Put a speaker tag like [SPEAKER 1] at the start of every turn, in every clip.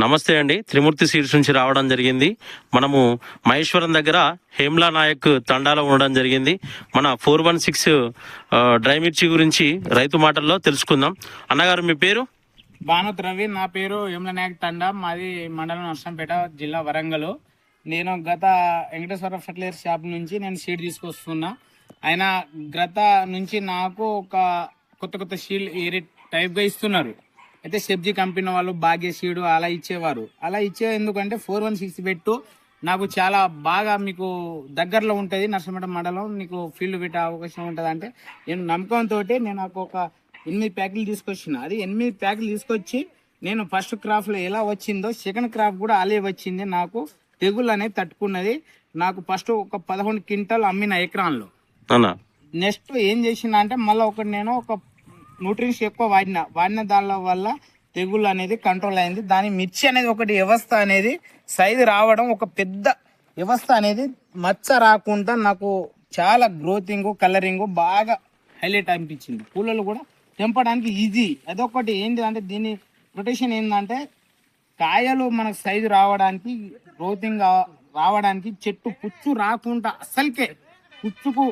[SPEAKER 1] నమస్తే అండి, త్రిమూర్తి సీడ్స్ నుంచి రావడం జరిగింది. మనము మహేశ్వరం దగ్గర హేమ్లా నాయక్ తండాలో ఉండడం జరిగింది. మన 416 డ్రై మిర్చి గురించి రైతు మాటల్లో తెలుసుకుందాం. అన్నగారు మీ పేరు?
[SPEAKER 2] భానుత్ రవి. నా పేరు హేమ్లా నాయక్ తండా, మాది మండలం నర్సంపేట, జిల్లా వరంగల్. నేను గత వెంకటేశ్వర ఫర్టిలైజర్ షాప్ నుంచి నేను సీడ్ తీసుకొస్తున్నా. ఆయన గత నుంచి నాకు ఒక కొత్త సీడ్ ఏ టైప్గా ఇస్తున్నారు. అయితే సెబ్జీ కంపెనీ వాళ్ళు భాగ్య సీడు అలా ఇచ్చేవారు. అలా ఎందుకంటే 416 పెట్టు నాకు చాలా బాగా మీకు దగ్గరలో ఉంటుంది, నర్సంపేట మండలం, నీకు ఫీల్డ్ పెట్టే అవకాశం ఉంటుంది అంటే నేను నమ్మకంతో నేను నాకు ఒక 8 ప్యాకులు తీసుకొచ్చిన. అది 8 ప్యాకులు తీసుకొచ్చి నేను ఫస్ట్ క్రాప్లో ఎలా వచ్చిందో సెకండ్ క్రాప్ కూడా అలే వచ్చింది. నాకు తెగులు అనేది తట్టుకున్నది. నాకు ఫస్ట్ ఒక 11 క్వింటాలు అమ్మిన ఎకరాన్లో. నెక్స్ట్ ఏం చేసిన అంటే మళ్ళీ నేను ఒక న్యూట్రియన్స్ ఎక్కువ వాడిన దాని వల్ల తెగుళ్ళు అనేది కంట్రోల్ అయింది. దాని మిర్చి అనేది ఒకటి వ్యవస్థ అనేది సైజు రావడం, ఒక పెద్ద వ్యవస్థ అనేది మచ్చ రాకుండా నాకు చాలా గ్రోతింగ్, కలరింగ్ బాగా హైలైట్ అనిపించింది. పూలలు కూడా తెంపడానికి ఈజీ. అదొకటి ఏంటి అంటే దీని ప్రొటెక్షన్ ఏంటంటే కాయలు మనకు సైజు రావడానికి, గ్రోతింగ్ రావడానికి, చెట్టు పుచ్చు రాకుండా అసలుకే పుచ్చుకు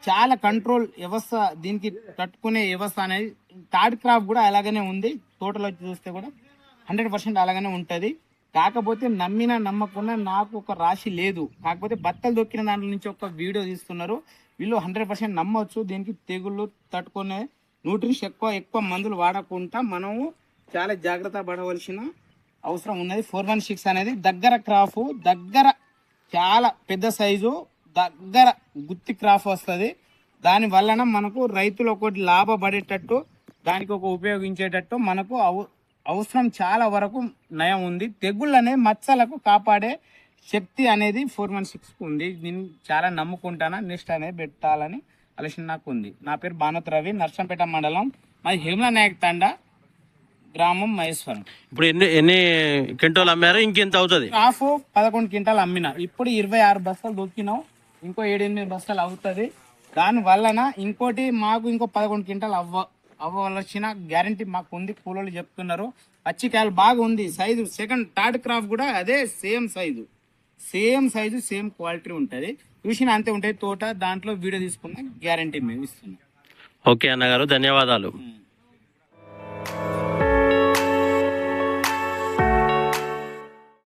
[SPEAKER 2] చాలా కంట్రోల్ వ్యవస్థ, దీనికి తట్టుకునే వ్యవస్థ అనేది థర్డ్ క్రాప్ కూడా అలాగనే ఉంది. తోటలో చూస్తే కూడా 100% అలాగనే ఉంటుంది. కాకపోతే నమ్మకుండా నాకు ఒక రాశి లేదు. కాకపోతే బత్తలు దొక్కిన దాంట్లో నుంచి ఒక వీడియో తీస్తున్నారు. వీళ్ళు 100% నమ్మొచ్చు. దీనికి తెగుళ్ళు తట్టుకునే న్యూట్రిషన్స్ ఎక్కువ మందులు వాడకుండా మనము చాలా జాగ్రత్త పడవలసిన అవసరం ఉన్నది. 416 అనేది దగ్గర క్రాఫ్, దగ్గర చాలా పెద్ద సైజు, దగ్గర గుత్తి క్రాఫ్ వస్తుంది. దాని వలన మనకు రైతులు ఒకటి లాభపడేటట్టు, దానికి ఒక ఉపయోగించేటట్టు మనకు అవసరం చాలా వరకు నయం ఉంది. తెగుళ్ళు అనే మచ్చలకు కాపాడే శక్తి అనేది 416 ఉంది. నేను చాలా నమ్ముకుంటానా, నెక్స్ట్ అనేది పెట్టాలని ఆలోచన నాకు ఉంది. నా పేరు భానుత్ రవి, నర్సంపేట మండలం, మాది హేమ్లా నాయక్ తండా, గ్రామం మహేశ్వరం.
[SPEAKER 1] ఇప్పుడు ఎన్ని క్వింటాలు అమ్మారు? ఇంకెంత అవుతుంది?
[SPEAKER 2] క్రాఫ్ 11 క్వింటాలు అమ్మిన. ఇప్పుడు 26 బస్తాలు దొక్కినాం. ఇంకో 7-8 బస్తాలు అవుతుంది. దాని వలన ఇంకోటి మాకు ఇంకో 11 క్వింటాలు అవ్వవలసిన గ్యారంటీ మాకు ఉంది. కూలోళ్ళు చెప్తున్నారు. పచ్చికాయలు బాగా ఉంది. సైజు సెకండ్ థర్డ్ క్రాప్ కూడా అదే సేమ్ సైజు, సేమ్ క్వాలిటీ ఉంటుంది. చూసిన అంతే ఉంటుంది తోట. దాంట్లో వీడియో తీసుకున్న గ్యారంటీ మేము ఇస్తున్నాం.
[SPEAKER 1] ఓకే అన్నగారు, ధన్యవాదాలు.